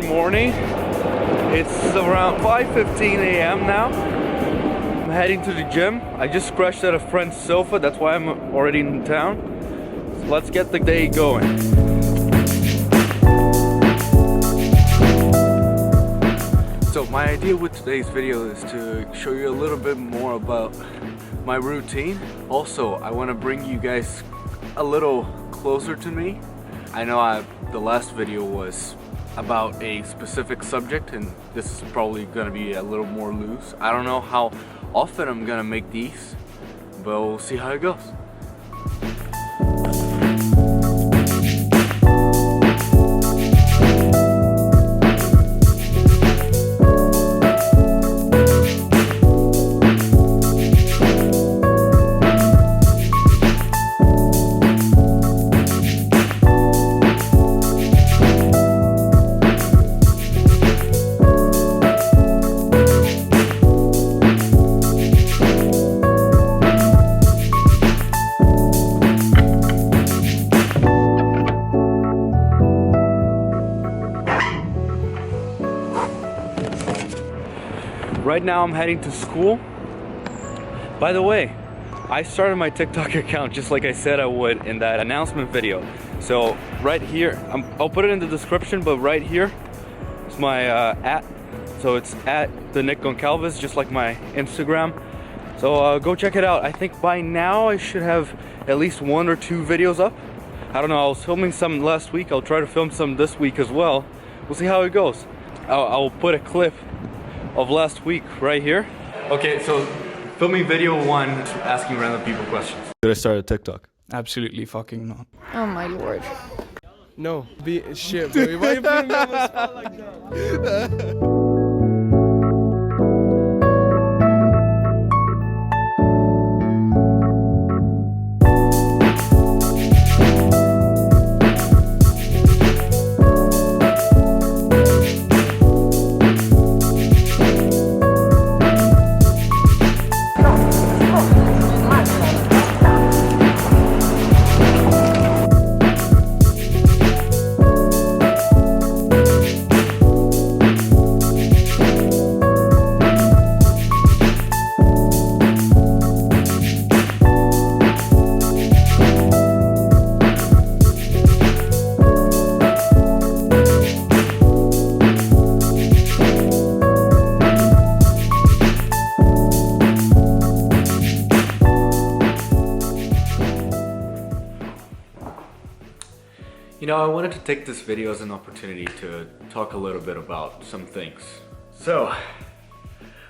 good morning. It's around 5:15 a.m. now. I'm heading to the gym. I just crashed at a friend's sofa, that's why I'm already in town. So let's get the day going. So my idea with today's video is to show you a little bit more about my routine. Also, I want to bring you guys a little closer to me. I know the last video was about a specific subject, and this is probably gonna be a little more loose. I don't know how often I'm gonna make these, but we'll see how it goes. Right now I'm heading to school. By the way, I started my TikTok account just like I said I would in that announcement video. So right here, I'll put it in the description, but right here is my @ so it's @ Nick Goncalves, just like my Instagram. So go check it out. I think by now I should have at least 1 or 2 videos up. I don't know, I was filming some last week. I'll try to film some this week as well. We'll see how it goes. I'll put a clip of last week right here. Okay, so filming video 1, asking random people questions. Should I start a TikTok? Absolutely fucking not. Oh my lord. No, be shit, bro. Why you putting me on the spot like that? You know, I wanted to take this video as an opportunity to talk a little bit about some things. So,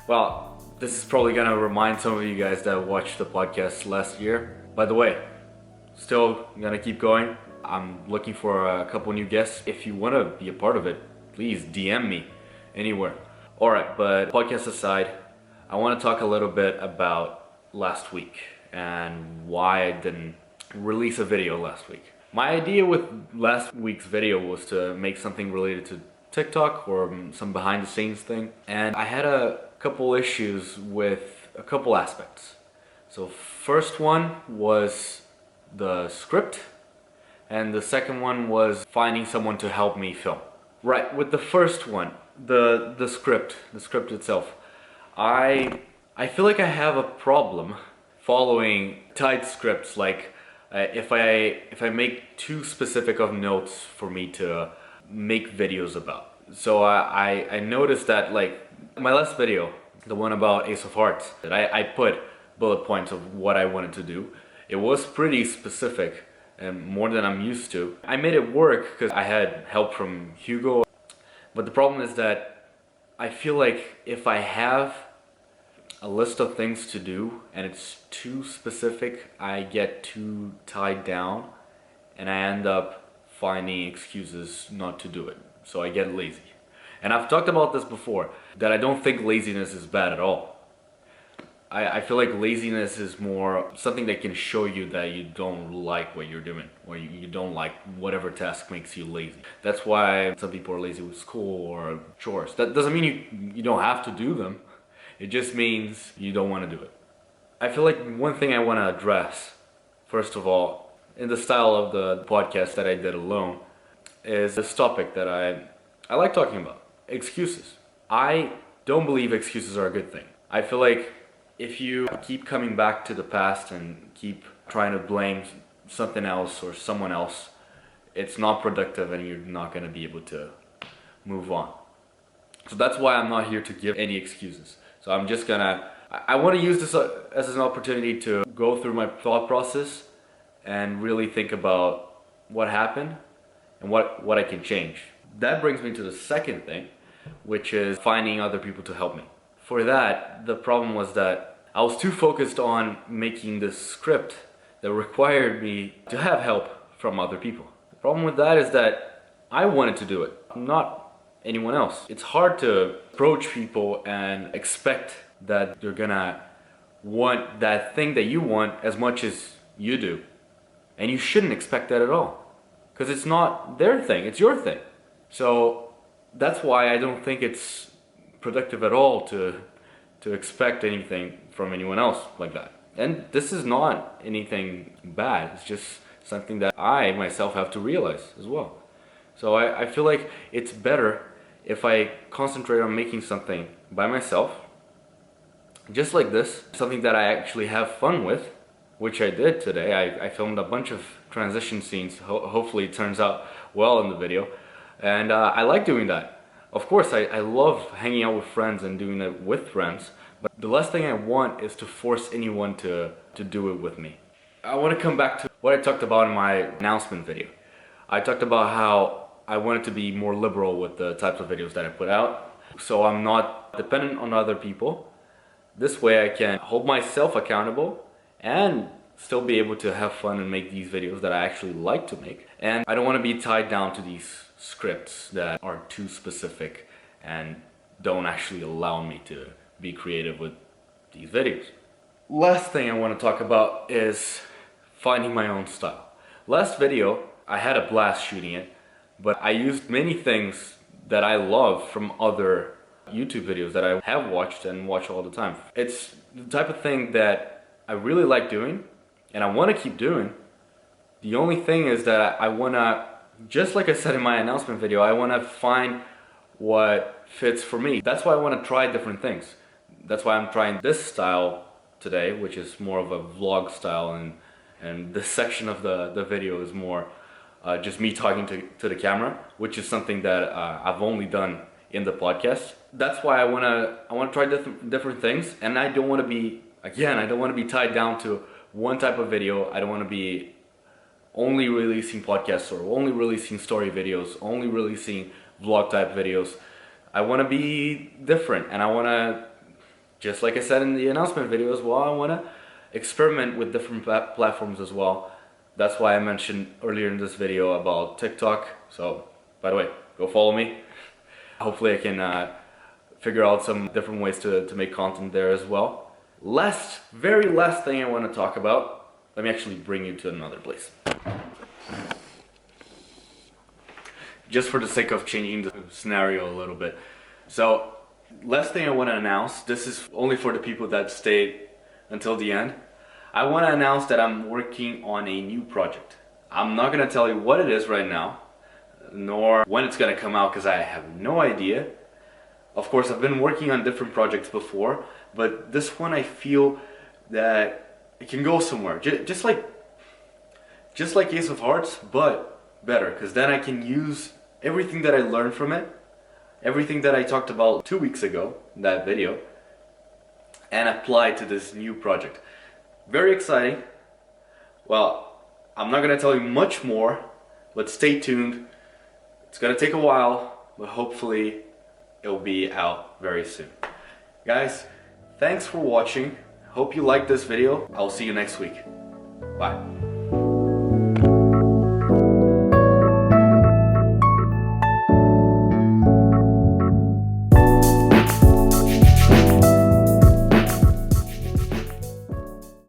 well, this is probably gonna remind some of you guys that watched the podcast last year. By the way, still gonna keep going. I'm looking for a couple new guests. If you wanna be a part of it, please DM me anywhere. Alright, but podcast aside, I wanna talk a little bit about last week and why I didn't release a video last week. My idea with last week's video was to make something related to TikTok or some behind the scenes thing, and I had a couple issues with a couple aspects. So first one was the script, and the second one was finding someone to help me film. Right, with the first one, the script itself, I feel like I have a problem following tight scripts. Like if I make too specific of notes for me to make videos about. So I noticed that, like my last video, the one about Ace of Hearts, that I put bullet points of what I wanted to do. It was pretty specific and more than I'm used to. I made it work because I had help from Hugo. But the problem is that I feel like if I have a list of things to do and it's too specific, I get too tied down and I end up finding excuses not to do it. So I get lazy. And I've talked about this before, that I don't think laziness is bad at all. I feel like laziness is more something that can show you that you don't like what you're doing, or you don't like whatever task makes you lazy. That's why some people are lazy with school or chores. That doesn't mean you don't have to do them. It just means you don't want to do it. I feel like one thing I want to address, first of all, in the style of the podcast that I did alone, is this topic that I like talking about excuses. I don't believe excuses are a good thing. I feel like if you keep coming back to the past and keep trying to blame something else or someone else, it's not productive and you're not going to be able to move on. So that's why I'm not here to give any excuses. So I'm just gonna, I want to use this as an opportunity to go through my thought process and really think about what happened and what I can change. That brings me to the second thing, which is finding other people to help me. For that, the problem was that I was too focused on making this script that required me to have help from other people. The problem with that is that I wanted to do it, not anyone else. It's hard to approach people and expect that they're gonna want that thing that you want as much as you do. And you shouldn't expect that at all, because it's not their thing, it's your thing. So that's why I don't think it's productive at all to expect anything from anyone else like that. And this is not anything bad, it's just something that I myself have to realize as well. So I feel like it's better if I concentrate on making something by myself, just like this, something that I actually have fun with, which I did today. I filmed a bunch of transition scenes. Hopefully it turns out well in the video. And I like doing that. Of course, I love hanging out with friends and doing it with friends, but the last thing I want is to force anyone to do it with me. I want to come back to what I talked about in my announcement video. I talked about how I wanted to be more liberal with the types of videos that I put out, so I'm not dependent on other people. This way I can hold myself accountable and still be able to have fun and make these videos that I actually like to make. And I don't want to be tied down to these scripts that are too specific and don't actually allow me to be creative with these videos. Last thing I want to talk about is finding my own style. Last video, I had a blast shooting it, but I used many things that I love from other YouTube videos that I have watched and watch all the time. It's the type of thing that I really like doing and I want to keep doing. The only thing is that I want to, just like I said in my announcement video, I want to find what fits for me. That's why I want to try different things. That's why I'm trying this style today, which is more of a vlog style, and this section of the video is more just me talking to the camera, which is something that I've only done in the podcast. That's why I want to try different things, and I don't want to be, again, I don't want to be tied down to one type of video. I don't want to be only releasing podcasts or only releasing story videos, only releasing vlog type videos. I want to be different, and I want to, just like I said in the announcement video as well, I want to experiment with different platforms as well. That's why I mentioned earlier in this video about TikTok. So, by the way, go follow me. Hopefully I can figure out some different ways to make content there as well. Very last thing I want to talk about. Let me actually bring you to another place. Just for the sake of changing the scenario a little bit. So, last thing I want to announce, this is only for the people that stayed until the end. I want to announce that I'm working on a new project. I'm not going to tell you what it is right now, nor when it's going to come out, because I have no idea. Of course, I've been working on different projects before, but this one I feel that it can go somewhere. Just like Ace of Hearts, but better, because then I can use everything that I learned from it, everything that I talked about 2 weeks ago in that video, and apply to this new project. Very exciting. Well, I'm not going to tell you much more, but stay tuned. It's going to take a while, but hopefully it'll be out very soon. Guys, thanks for watching. Hope you liked this video. I'll see you next week. Bye.